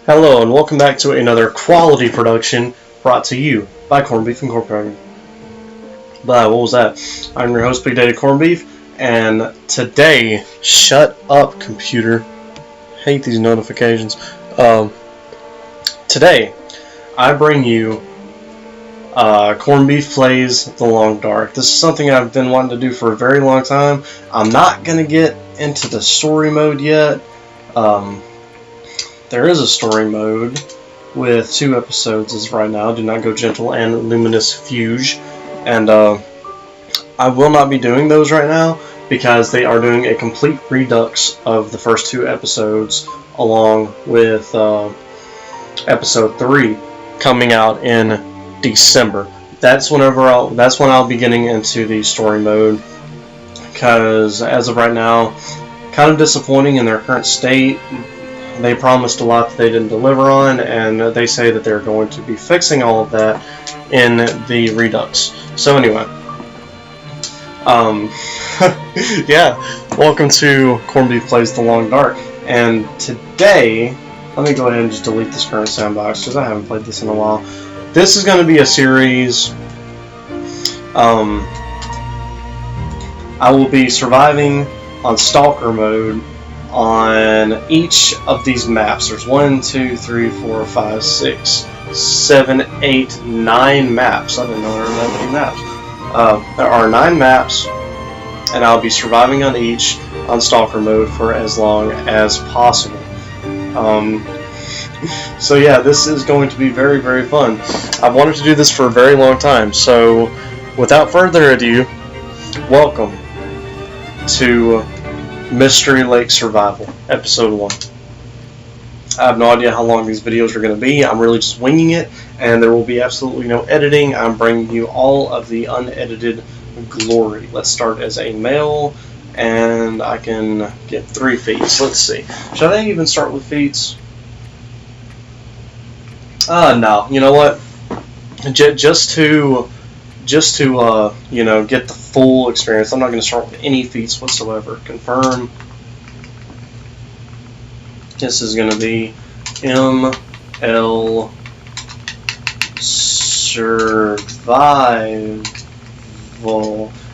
Hello and welcome back to another quality production brought to you by Cornbeef Incorporated. What was that? I'm your host, Big Daddy Cornbeef, and today, shut up, computer. Hate these notifications. Today, I bring you Cornbeef Plays The Long Dark. This is something I've been wanting to do for a very long time. I'm not going to get into the story mode yet. There is a story mode with 2 episodes as of right now, Do Not Go Gentle and Luminous Fuge, and I will not be doing those right now because they are doing a complete redux of the first 2 episodes along with episode 3 coming out in December. That's when I'll be getting into the story mode, because as of right now, kind of disappointing in their current state. They promised a lot that they didn't deliver on, and they say that they're going to be fixing all of that in the Redux. So anyway, yeah, welcome to Cornbeef Plays The Long Dark. And today, let me go ahead and just delete this current sandbox because I haven't played this in a while. This is going to be a series. I will be surviving on Stalker mode on each of these maps. There's 1, 2, 3, 4, 5, 6, 7, 8, 9 maps. I didn't know there were that many maps. There are 9 maps, and I'll be surviving on each on Stalker mode for as long as possible. So yeah, this is going to be very, very fun. I've wanted to do this for a very long time, so without further ado, welcome to Mystery Lake Survival, Episode 1. I have no idea how long these videos are going to be. I'm really just winging it, and there will be absolutely no editing. I'm bringing you all of the unedited glory. Let's start as a male, and I can get 3 feats. Let's see. Should I even start with feats? No. You know what? Just to you know, get the full experience, I'm not going to start with any feats whatsoever. Confirm. This is going to be ML Survival.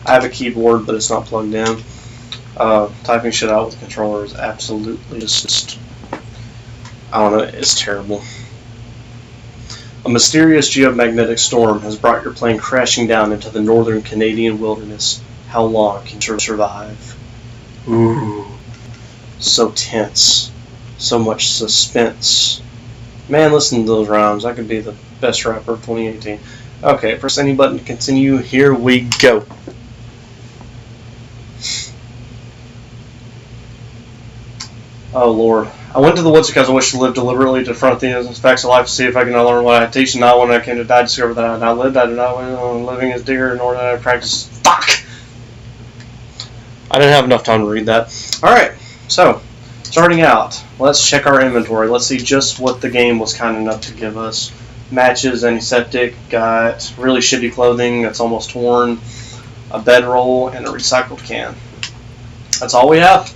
I have a keyboard, but it's not plugged in. Typing shit out with the controller is absolutely just, I don't know, it's terrible. A mysterious geomagnetic storm has brought your plane crashing down into the northern Canadian wilderness. How long can you survive? Ooh. So tense. So much suspense. Man, listen to those rhymes. I could be the best rapper of 2018. Okay, press any button to continue. Here we go. Oh, Lord. I went to the woods because I wish to live deliberately to confront the facts of life to see if I can learn what I teach, and not when I came to die, discover that I had not lived. I did not when living is dear, nor did I practice. Fuck! I didn't have enough time to read that. Alright, so, starting out, let's check our inventory. Let's see just what the game was kind enough to give us. Matches, antiseptic, got really shitty clothing that's almost torn, a bedroll, and a recycled can. That's all we have.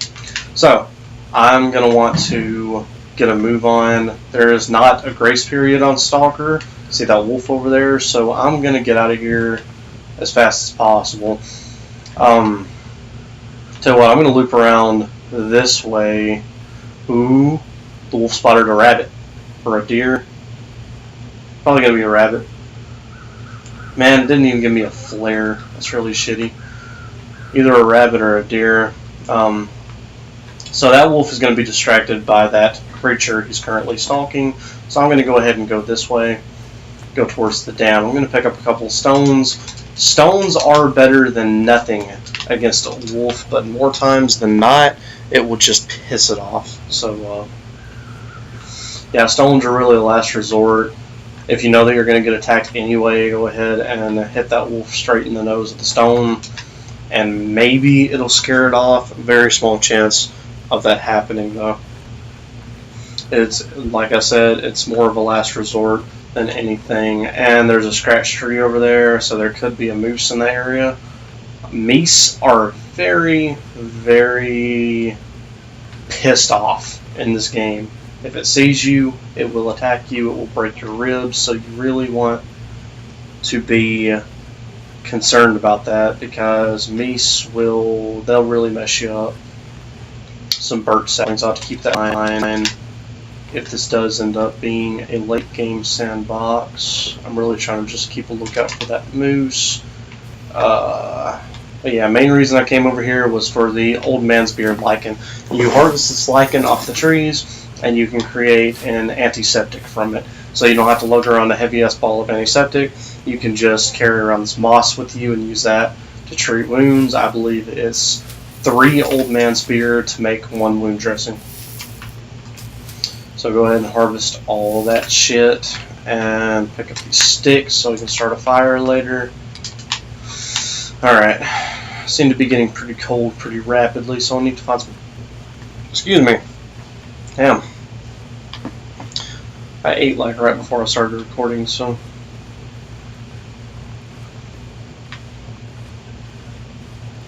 So, I'm going to want to get a move on. There is not a grace period on Stalker. See that wolf over there? So I'm going to get out of here as fast as possible. Tell you what, I'm going to loop around this way. Ooh, the wolf spotted a rabbit. Or a deer. Probably going to be a rabbit. Man, it didn't even give me a flare. That's really shitty. Either a rabbit or a deer. So that wolf is going to be distracted by that creature he's currently stalking. So I'm going to go ahead and go this way, go towards the dam. I'm going to pick up a couple of stones. Stones are better than nothing against a wolf, but more times than not, it will just piss it off. So, yeah, stones are really the last resort. If you know that you're going to get attacked anyway, go ahead and hit that wolf straight in the nose with the stone, and maybe it'll scare it off. Very small chance of that happening, though. It's, like I said, it's more of a last resort than anything. And there's a scratch tree over there, so there could be a moose in the area. Meese are very, very pissed off in this game. If it sees you, it will attack you, it will break your ribs, so you really want to be concerned about that, because Meese they'll really mess you up. Some birch saplings ought to keep that in mind. If this does end up being a late game sandbox, I'm really trying to just keep a lookout for that moose. But yeah, main reason I came over here was for the old man's beard lichen. You harvest this lichen off the trees, and you can create an antiseptic from it. So you don't have to lug around a heavy-ass ball of antiseptic. You can just carry around this moss with you and use that to treat wounds. I believe it's 3 old man's beard to make 1 wound dressing. So go ahead and harvest all that shit and pick up these sticks so we can start a fire later. Alright, seem to be getting pretty cold pretty rapidly, so I need to find some... Excuse me. Damn. I ate like right before I started recording, so...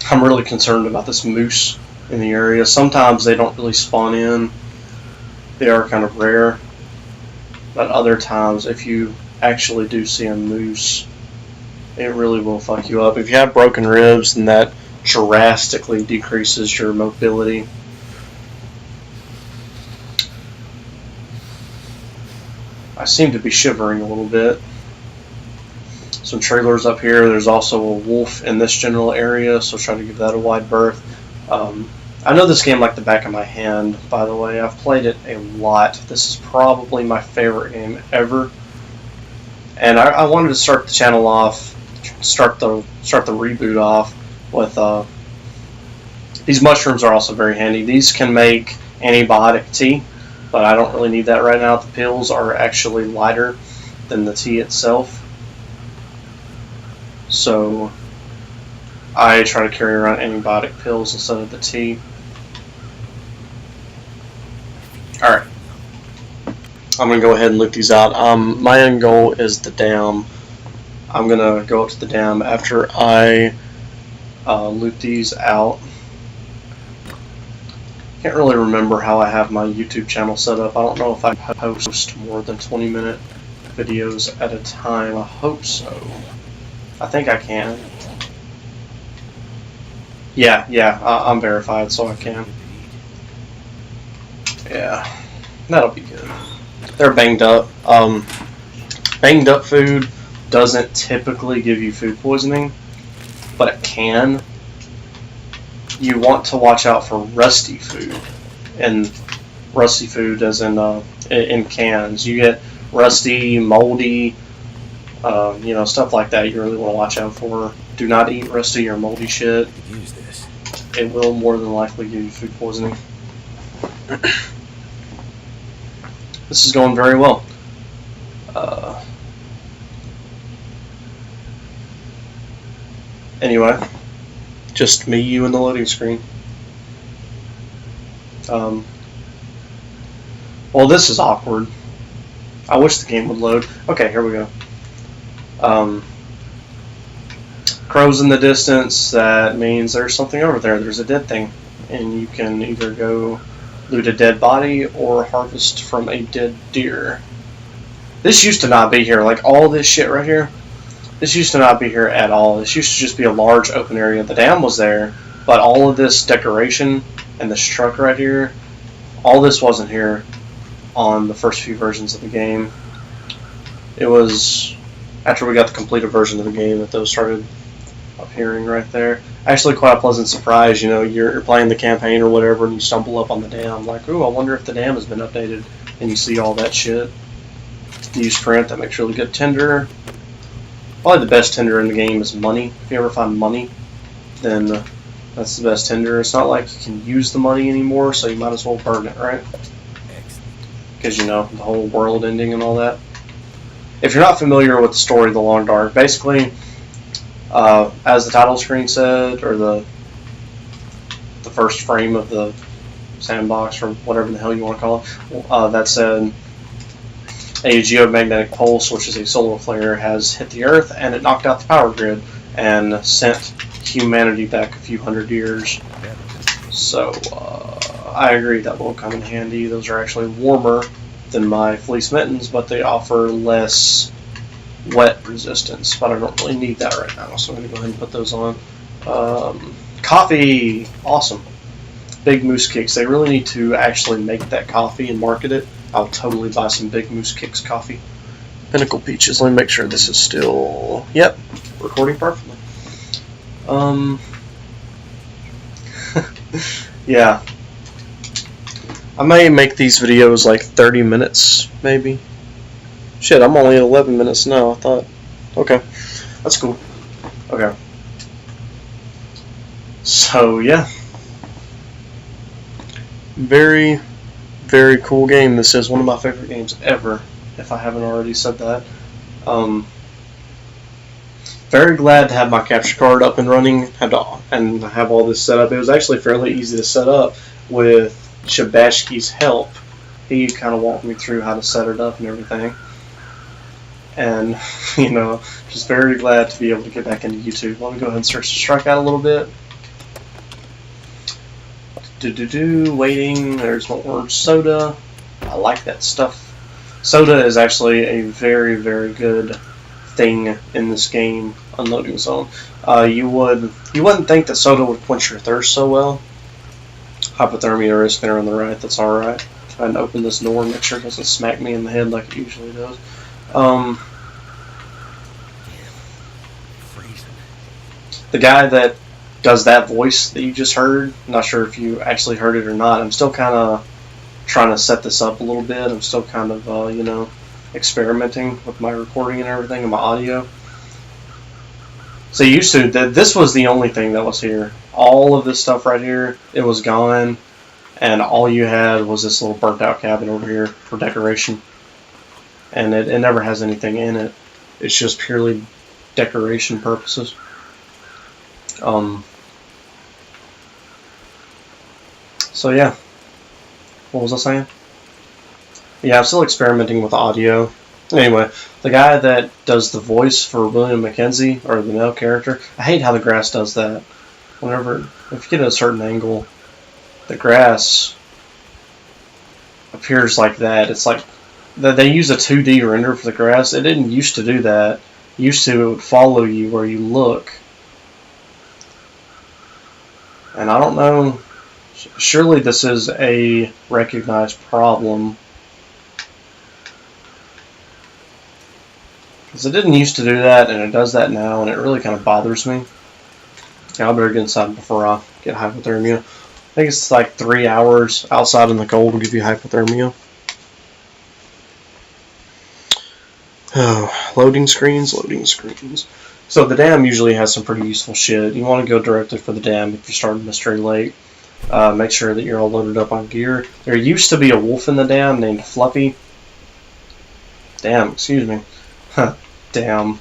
I'm really concerned about this moose in the area. Sometimes they don't really spawn in. They are kind of rare. But other times, if you actually do see a moose, it really will fuck you up. If you have broken ribs, then that drastically decreases your mobility. I seem to be shivering a little bit. Some trailers up here. There's also a wolf in this general area, so try to give that a wide berth. I know this game like the back of my hand, by the way. I've played it a lot. This is probably my favorite game ever. And I wanted to start the channel off, start the reboot off with these mushrooms are also very handy. These can make antibiotic tea, but I don't really need that right now. The pills are actually lighter than the tea itself. So I try to carry around antibiotic pills instead of the tea. Alright. I'm going to go ahead and loot these out. My end goal is the dam. I'm going to go up to the dam after I loot these out. Can't really remember how I have my YouTube channel set up. I don't know if I post more than 20-minute videos at a time. I hope so. I think I can. Yeah, I'm verified, so I can. Yeah, that'll be good. They're banged up. Banged up food doesn't typically give you food poisoning, but it can. You want to watch out for rusty food, and rusty food as in cans. You get rusty, moldy, stuff like that. You really want to watch out for. Do not eat rusty or moldy shit. Use this. It will more than likely give you food poisoning. This is going very well. Anyway, just me, you, and the loading screen. Well, this is awkward. I wish the game would load. Okay, here we go. Crows in the distance, that means there's something over there. There's a dead thing. And you can either go loot a dead body or harvest from a dead deer. This used to not be here. Like, all this shit right here, this used to not be here at all. This used to just be a large open area. The dam was there, but all of this decoration and this truck right here, all this wasn't here on the first few versions of the game. It was after we got the completed version of the game that those started appearing right there. actually quite a pleasant surprise. You know, you're playing the campaign or whatever, and you stumble up on the dam. Like, ooh, I wonder if the dam has been updated. And you see all that shit. Use print, that makes really good tinder. Probably the best tinder in the game is money. If you ever find money, then that's the best tinder. It's not like you can use the money anymore, so you might as well burn it, right? Because, you know, the whole world ending and all that. If you're not familiar with the story of The Long Dark, basically, as the title screen said, or the first frame of the sandbox, or whatever the hell you want to call it, that said, a geomagnetic pulse, which is a solar flare, has hit the Earth, and it knocked out the power grid, and sent humanity back a few hundred years. So, I agree, that will come in handy. Those are actually warmer than my fleece mittens, but they offer less wet resistance, but I don't really need that right now, so I'm going to go ahead and put those on. Coffee! Awesome. Big Moose Kicks. They really need to actually make that coffee and market it. I'll totally buy some Big Moose Kicks coffee. Pinnacle Peaches. Let me make sure this is still... Yep, recording perfectly. Yeah. I may make these videos like 30 minutes, maybe. Shit, I'm only at 11 minutes now, I thought. Okay, that's cool. Okay. So, yeah. Very, very cool game. This is one of my favorite games ever, if I haven't already said that. Very glad to have my capture card up and running and have all this set up. It was actually fairly easy to set up with Shabashki's help. He kind of walked me through how to set it up and everything. And, you know, just very glad to be able to get back into YouTube. Let me go ahead and search the strikeout a little bit. Waiting, there's one word, soda. I like that stuff. Soda is actually a very, very good thing in this game, unloading zone. You wouldn't think that soda would quench your thirst so well. Hypothermia risk there on the right, that's alright. Trying to open this door and make sure it doesn't smack me in the head like it usually does. The guy that does that voice that you just heard, I'm not sure if you actually heard it or not. I'm still kind of trying to set this up a little bit. I'm still kind of, you know, experimenting with my recording and everything and my audio. So this was the only thing that was here. All of this stuff right here, it was gone, and all you had was this little burnt out cabin over here for decoration. And it never has anything in it. It's just purely decoration purposes. So yeah, what was I saying? Yeah, I'm still experimenting with audio. Anyway, the guy that does the voice for William Mackenzie, or the male character, I hate how the grass does that. If you get at a certain angle, the grass appears like that. It's like they use a 2D render for the grass. It didn't used to do that. Used to, it would follow you where you look. And I don't know, surely this is a recognized problem. Because it didn't used to do that, and it does that now, and it really kind of bothers me. Yeah, I better get inside before I get hypothermia. I think it's like 3 hours outside in the cold will give you hypothermia. Oh, loading screens. So the dam usually has some pretty useful shit. You want to go directly for the dam if you're starting mystery late. Make sure that you're all loaded up on gear. There used to be a wolf in the dam named Fluffy. Damn, excuse me. Damn.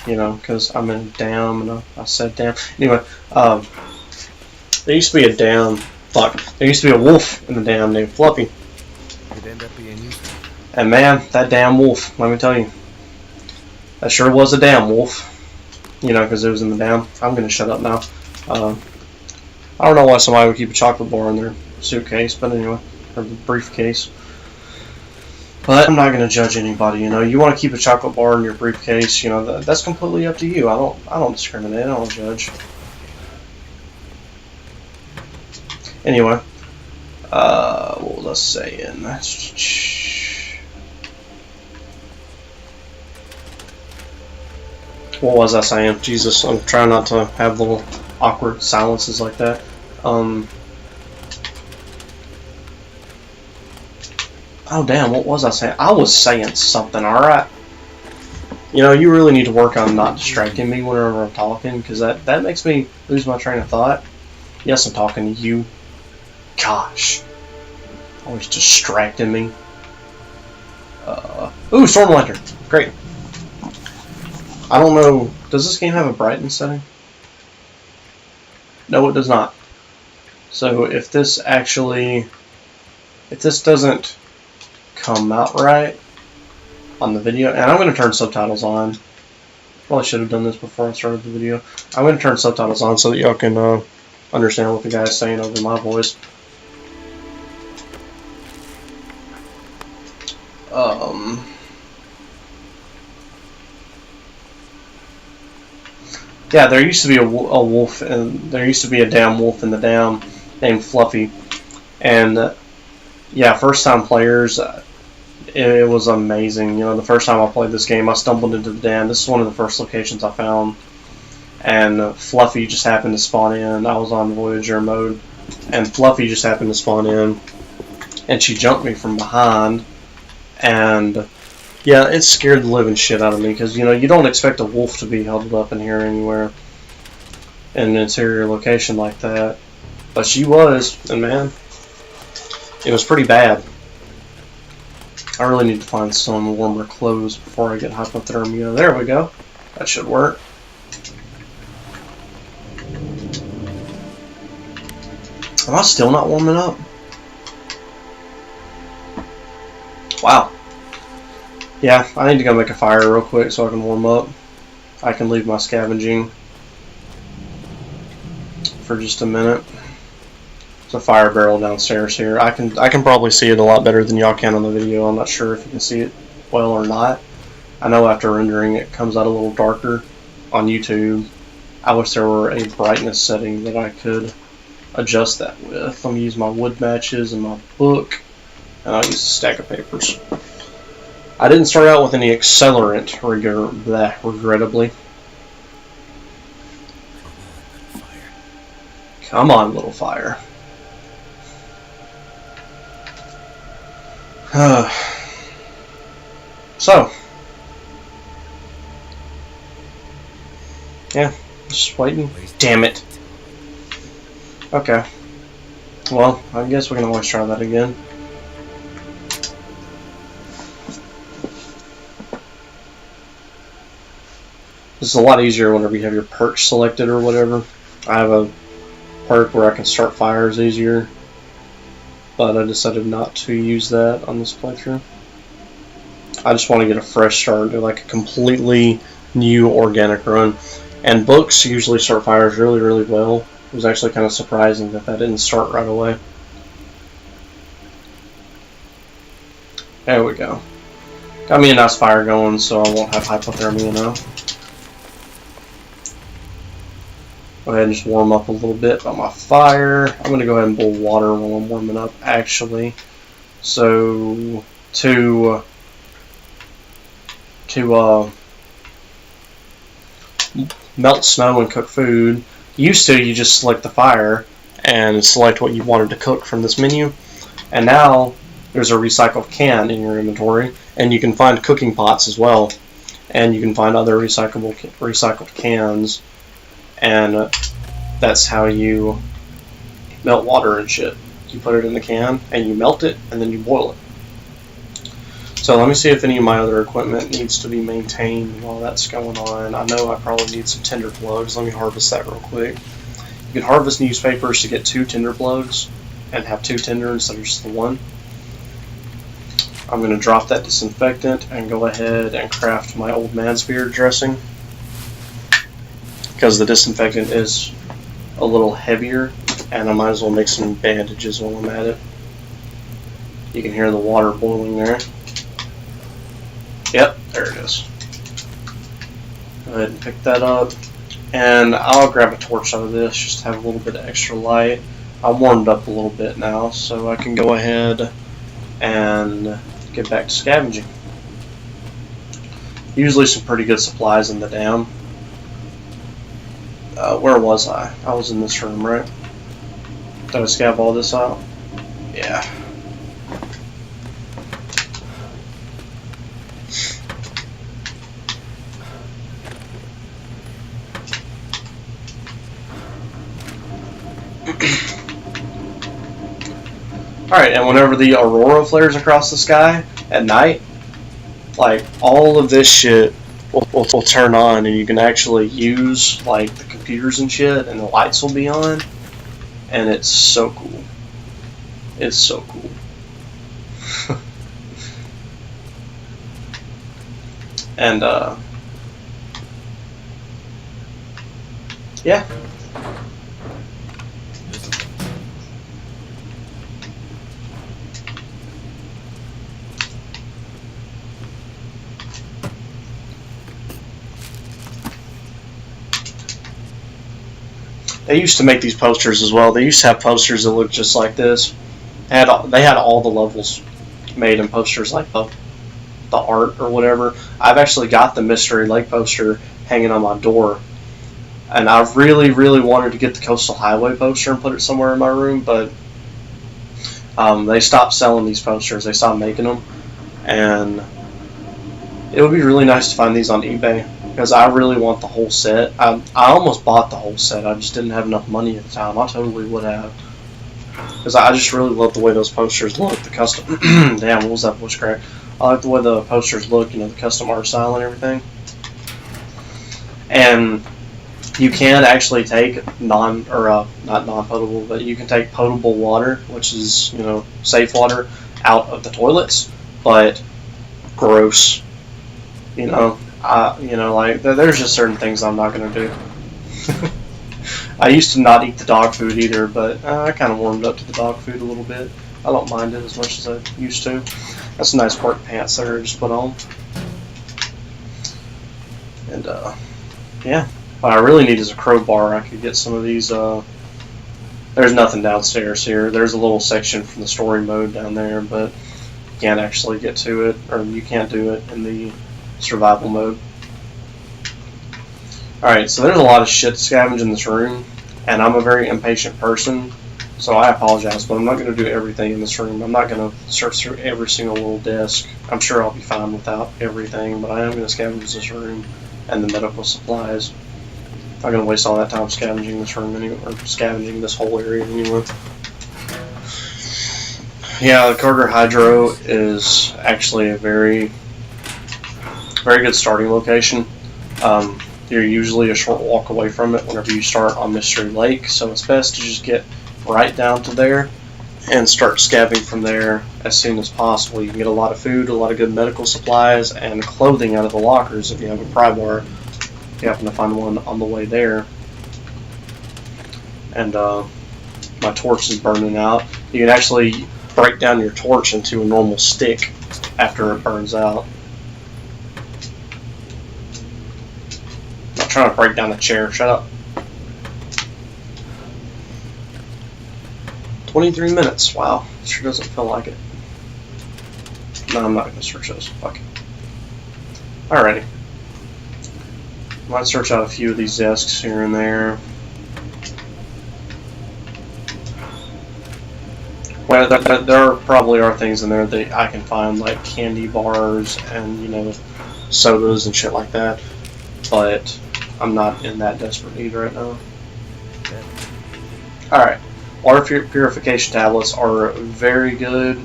You know, because I'm in a dam and I said damn. Anyway, there used to be there used to be a wolf in the dam named Fluffy. And man, that damn wolf, let me tell you. That sure was a damn wolf. You know, because it was in the dam. I'm going to shut up now. I don't know why somebody would keep a chocolate bar in their suitcase, but anyway, or briefcase. But I'm not going to judge anybody. You know, you want to keep a chocolate bar in your briefcase. You know, that's completely up to you. I don't discriminate. I don't judge. Anyway, what was I saying? What was I saying? Jesus, I'm trying not to have little awkward silences like that. Oh damn, what was I saying? I was saying something, alright. You know, you really need to work on not distracting me whenever I'm talking, because that makes me lose my train of thought. Yes, I'm talking to you. Gosh. Always distracting me. Ooh, Storm Lantern. Great. I don't know, does this game have a brightness setting? No, it does not. So if this doesn't come out right on the video, and I'm going to turn subtitles on. Probably should have done this before I started the video. I'm going to turn subtitles on so that y'all can understand what the guy is saying over my voice. Yeah, there used to be a wolf, and there used to be a damn wolf in the dam named Fluffy, and yeah, first time players, it was amazing. You know, the first time I played this game, I stumbled into the dam. This is one of the first locations I found, and Fluffy just happened to spawn in. I was on Voyager mode, and Fluffy just happened to spawn in, and she jumped me from behind, and yeah, it scared the living shit out of me, because, you know, you don't expect a wolf to be huddled up in here anywhere in an interior location like that. But she was, and man, it was pretty bad. I really need to find some warmer clothes before I get hypothermia. There we go. That should work. Am I still not warming up? Wow. Yeah, I need to go make a fire real quick so I can warm up. I can leave my scavenging for just a minute. There's a fire barrel downstairs here. I can probably see it a lot better than y'all can on the video. I'm not sure if you can see it well or not. I know after rendering it comes out a little darker on YouTube. I wish there were a brightness setting that I could adjust that with. I'm going to use my wood matches and my book, and I'll use a stack of papers. I didn't start out with any accelerant, regrettably. Come on, little fire. So, yeah, just waiting. Damn it. Okay. Well, I guess we can always try that again. This is a lot easier whenever you have your perch selected or whatever. I have a perk where I can start fires easier, but I decided not to use that on this playthrough. I just want to get a fresh start, do like a completely new organic run. And books usually start fires really, really well. It was actually kind of surprising that didn't start right away. There we go. Got me a nice fire going, so I won't have hypothermia now. Go ahead and just warm up a little bit by my fire. I'm going to go ahead and boil water while I'm warming up, actually. So, to melt snow and cook food, used to you just select the fire and select what you wanted to cook from this menu. And now there's a recycled can in your inventory, and you can find cooking pots as well. And you can find other recycled cans. And that's how you melt water and shit. You put it in the can, and you melt it, and then you boil it. So let me see if any of my other equipment needs to be maintained while that's going on. I know I probably need some tinder plugs. Let me harvest that real quick. You can harvest newspapers to get 2 tinder plugs, and have 2 tinder instead of just the 1. I'm going to drop that disinfectant, and go ahead and craft my old man's beard dressing, because the disinfectant is a little heavier, and I might as well make some bandages while I'm at it. You can hear the water boiling there. Yep, there it is. Go ahead and pick that up, and I'll grab a torch out of this just to have a little bit of extra light. I'm warmed up a little bit now, so I can go ahead and get back to scavenging. Usually some pretty good supplies in the dam. Where was I? I was in this room, right? Did I scab all this out? Yeah. Alright, and whenever the aurora flares across the sky at night, like, all of this shit will turn on, and you can actually use, like, the computers and shit, and the lights will be on, and it's so cool. It's so cool. And, yeah. They used to make these posters as well. They used to have posters that looked just like this. They had all the levels made in posters like the art or whatever. I've actually got the Mystery Lake poster hanging on my door. And I really, really wanted to get the Coastal Highway poster and put it somewhere in my room, but they stopped selling these posters. They stopped making them. And it would be really nice to find these on eBay, because I really want the whole set. I almost bought the whole set. I just didn't have enough money at the time. I totally would have. Because I just really love the way those posters look. The custom... Damn, what was that voice crack? I like the way the posters look, you know, the custom art style and everything. And you can actually take not non-potable, but you can take potable water, which is, you know, safe water, out of the toilets, but gross. You know, like, there's just certain things I'm not going to do. I used to not eat the dog food either, but I kind of warmed up to the dog food a little bit. I don't mind it as much as I used to. That's some nice work pants there I just put on. And, yeah. What I really need is a crowbar. I could get some of these, there's nothing downstairs here. There's a little section from the story mode down there, but you can't actually get to it, or you can't do it in the survival mode. Alright, so there's a lot of shit to scavenge in this room, and I'm a very impatient person, so I apologize, but I'm not going to do everything in this room. I'm not going to search through every single little desk. I'm sure I'll be fine without everything, but I am going to scavenge this room and the medical supplies. I'm not going to waste all that time scavenging this room anyway, or scavenging this whole area anyway. Yeah, the Carter Hydro is actually a very good starting location. You're usually a short walk away from it whenever you start on Mystery Lake, so it's best to just get right down to there and start scabbing from there as soon as possible. You can get a lot of food, a lot of good medical supplies, and clothing out of the lockers if you have a pry bar. If you happen to find one on the way there. And my torch is burning out. You can actually break down your torch into a normal stick after it burns out. I'm trying to break down the chair. Shut up. 23 minutes. Wow. Sure doesn't feel like it. No, I'm not going to search those. Fuck it. Alrighty. Might search out a few of these desks here and there. Well, there probably are things in there that I can find, like candy bars and, you know, sodas and shit like that. But I'm not in that desperate need right now. Alright. Water purification tablets are very good.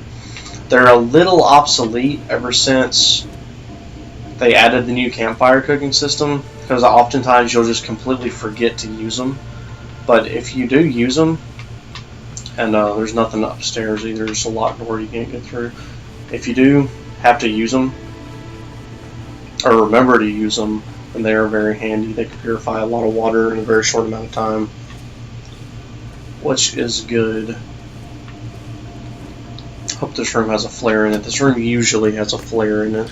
They're a little obsolete ever since they added the new campfire cooking system, because oftentimes you'll just completely forget to use them. But if you do use them, and there's nothing upstairs either, it's a locked door you can't get through. If you do have to use them, or remember to use them, and they are very handy. They can purify a lot of water in a very short amount of time, which is good. Hope this room has a flare in it. This room usually has a flare in it.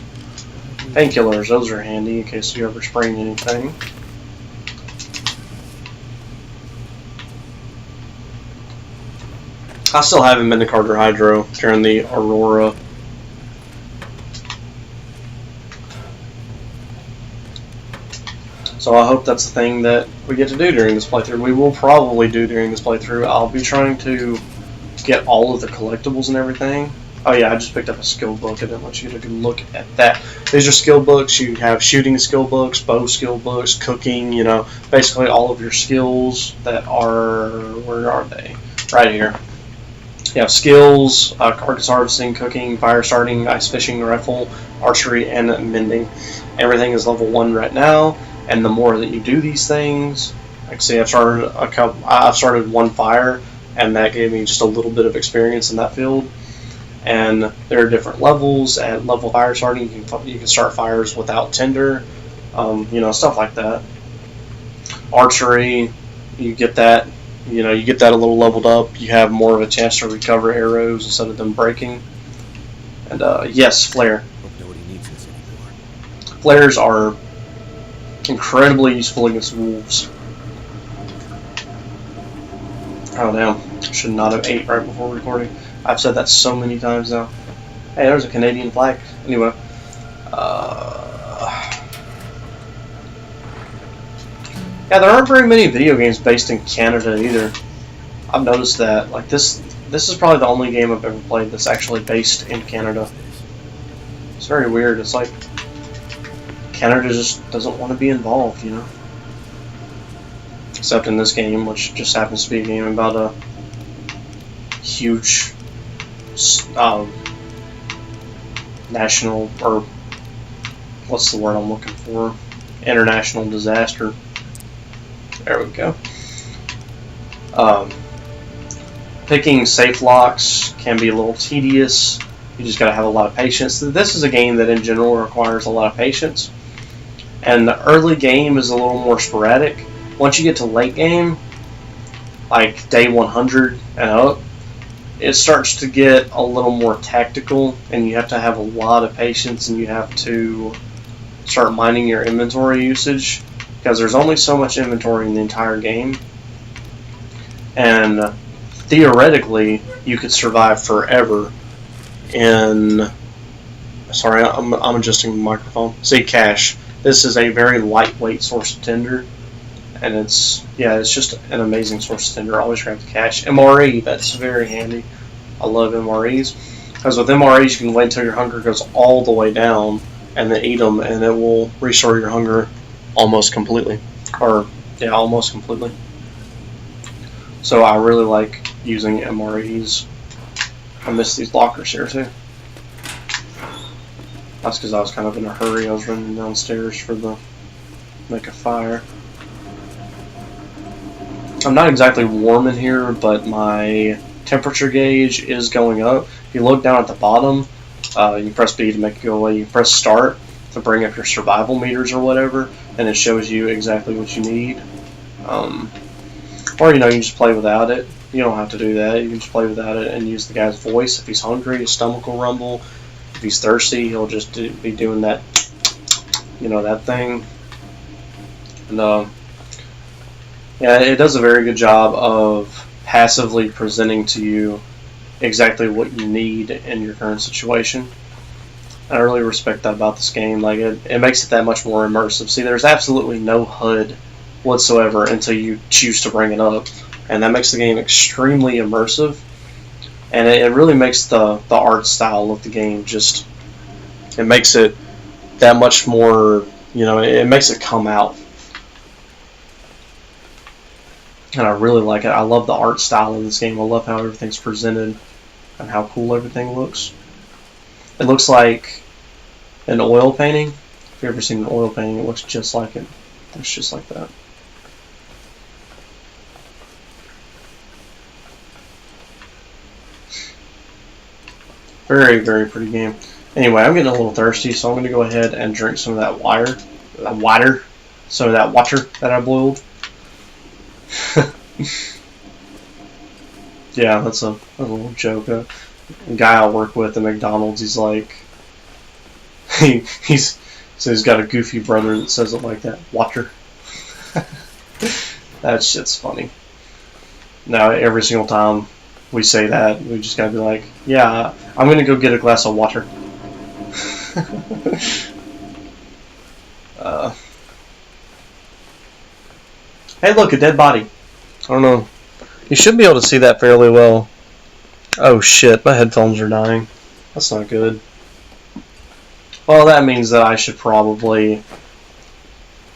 Painkillers, those are handy in case you ever sprain anything. I still haven't been to Carter Hydro during the Aurora. So I hope that's the thing that we get to do during this playthrough. We will probably do during this playthrough. I'll be trying to get all of the collectibles and everything. Oh yeah, I just picked up a skill book. I didn't want you to look at that. These are skill books. You have shooting skill books, bow skill books, cooking, you know, basically all of your skills that are, where are they? Right here. You have skills, carcass harvesting, cooking, fire starting, ice fishing, rifle, archery, and mending. Everything is level 1 right now, and the more that you do these things, like see, I've started one fire, and that gave me just a little bit of experience in that field. And there are different levels. At level fire starting, you can start fires without tinder, you know, stuff like that. Archery, you get that. You know, you get that a little leveled up. You have more of a chance to recover arrows instead of them breaking. And yes, flare. Flares are incredibly useful against wolves. Oh damn! Should not have ate right before recording. I've said that so many times now. Hey, there's a Canadian flag. Anyway. Yeah, there aren't very many video games based in Canada either. I've noticed that. Like this is probably the only game I've ever played that's actually based in Canada. It's very weird. It's like Canada just doesn't want to be involved, you know? Except in this game, which just happens to be a game about a huge national, or what's the word I'm looking for? International disaster. There we go. Picking safe locks can be a little tedious. You just gotta have a lot of patience. This is a game that in general requires a lot of patience. And the early game is a little more sporadic. Once you get to late game, like day 100 and up, it starts to get a little more tactical, and you have to have a lot of patience, and you have to start mining your inventory usage, because there's only so much inventory in the entire game, and theoretically you could survive forever in, sorry, I'm adjusting the microphone. See, cash. This is a very lightweight source of tinder, and it's just an amazing source of tinder. Always grab the cash. MRE, that's very handy. I love MREs, because with MREs you can wait until your hunger goes all the way down and then eat them, and it will restore your hunger almost completely, or yeah, almost completely. So I really like using MREs. I miss these lockers here too. That's because I was kind of in a hurry. I was running downstairs for the make a fire. I'm not exactly warm in here, but my temperature gauge is going up. If you look down at the bottom, you press B to make it go away. You press start to bring up your survival meters or whatever, and it shows you exactly what you need. Or, you know, you can just play without it. You don't have to do that. You can just play without it and use the guy's voice. If he's hungry, his stomach will rumble. If he's thirsty, he'll just be doing that, you know, that thing. And yeah, it does a very good job of passively presenting to you exactly what you need in your current situation. I really respect that about this game. Like it makes it that much more immersive. See, there's absolutely no HUD whatsoever until you choose to bring it up, and that makes the game extremely immersive. And it really makes the art style of the game just, it makes it that much more, you know, it makes it come out. And I really like it. I love the art style of this game. I love how everything's presented and how cool everything looks. It looks like an oil painting. If you've ever seen an oil painting, it looks just like it. It's just like that. Very, very pretty game. Anyway, I'm getting a little thirsty, so I'm going to go ahead and drink some of that water that I boiled. Yeah, that's a little joke. A guy I work with at McDonald's, he's like, he's got a goofy brother that says it like that, water. That shit's funny. Now, every single time we say that, we just gotta be like, yeah, I'm gonna go get a glass of water. Hey, look, a dead body. I don't know. You should be able to see that fairly well. Oh shit, my headphones are dying. That's not good. Well, that means that I should probably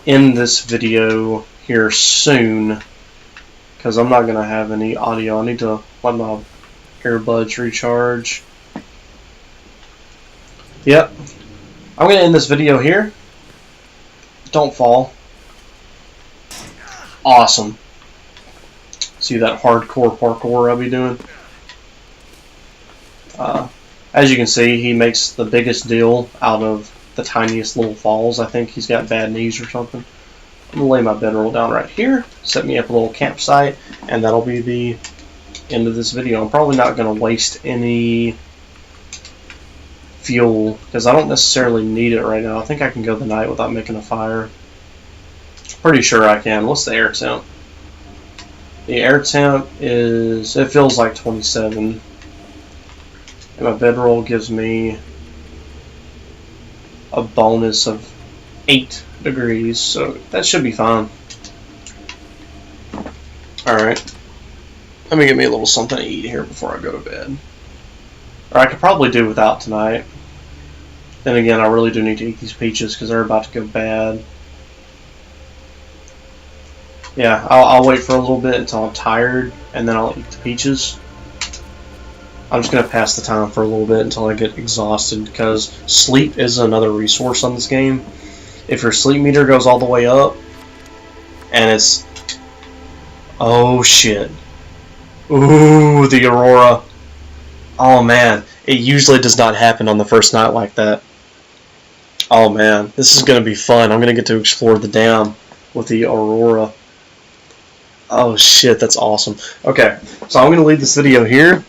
end this video here soon, because I'm not going to have any audio. I need to let my earbuds recharge. Yep. I'm going to end this video here. Don't fall. Awesome. See that hardcore parkour I'll be doing? As you can see, he makes the biggest deal out of the tiniest little falls. I think he's got bad knees or something. I'm going to lay my bedroll down right here, set me up a little campsite, and that'll be the end of this video. I'm probably not going to waste any fuel, because I don't necessarily need it right now. I think I can go the night without making a fire. Pretty sure I can. What's the air temp? The air temp is, it feels like 27. And my bedroll gives me a bonus of 8 degrees, so that should be fine. Alright. Let me get me a little something to eat here before I go to bed. Or I could probably do without tonight. Then again, I really do need to eat these peaches because they're about to go bad. Yeah, I'll wait for a little bit until I'm tired, and then I'll eat the peaches. I'm just going to pass the time for a little bit until I get exhausted, because sleep is another resource on this game. If your sleep meter goes all the way up, and it's... Oh shit. Ooh, the Aurora. Oh man, it usually does not happen on the first night like that. Oh man, this is going to be fun. I'm going to get to explore the dam with the Aurora. Oh shit, that's awesome. Okay, so I'm going to leave this video here.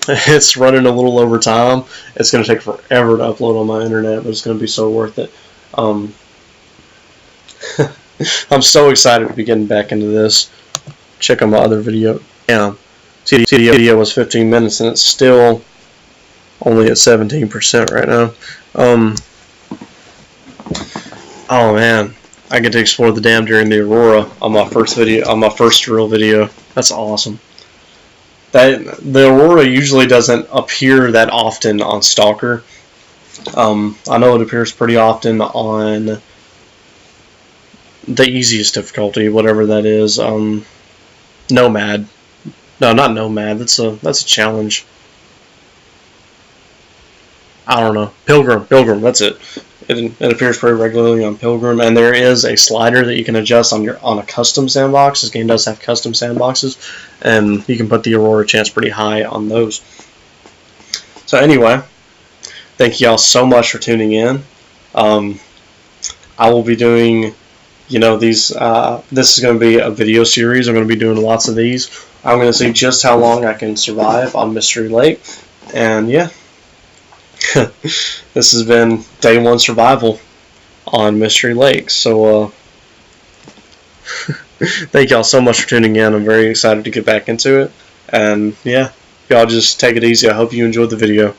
It's running a little over time. It's going to take forever to upload on my internet, but it's going to be so worth it. I'm so excited to be getting back into this. Check out my other video. Yeah, see, the video was 15 minutes, and it's still only at 17% right now. Oh man, I get to explore the dam during the Aurora on my first real video. That's awesome. The Aurora usually doesn't appear that often on Stalker. I know it appears pretty often on the easiest difficulty, whatever that is. Nomad. No, not Nomad. That's a challenge. I don't know. Pilgrim. That's it. It appears pretty regularly on Pilgrim, and there is a slider that you can adjust on a custom sandbox. This game does have custom sandboxes, and you can put the Aurora chance pretty high on those. So anyway, thank y'all so much for tuning in. I will be doing, these. This is going to be a video series. I'm going to be doing lots of these. I'm going to see just how long I can survive on Mystery Lake, and yeah. This has been day 1 survival on Mystery Lake. So thank y'all so much for tuning in. I'm very excited to get back into it. And yeah, y'all just take it easy. I hope you enjoyed the video.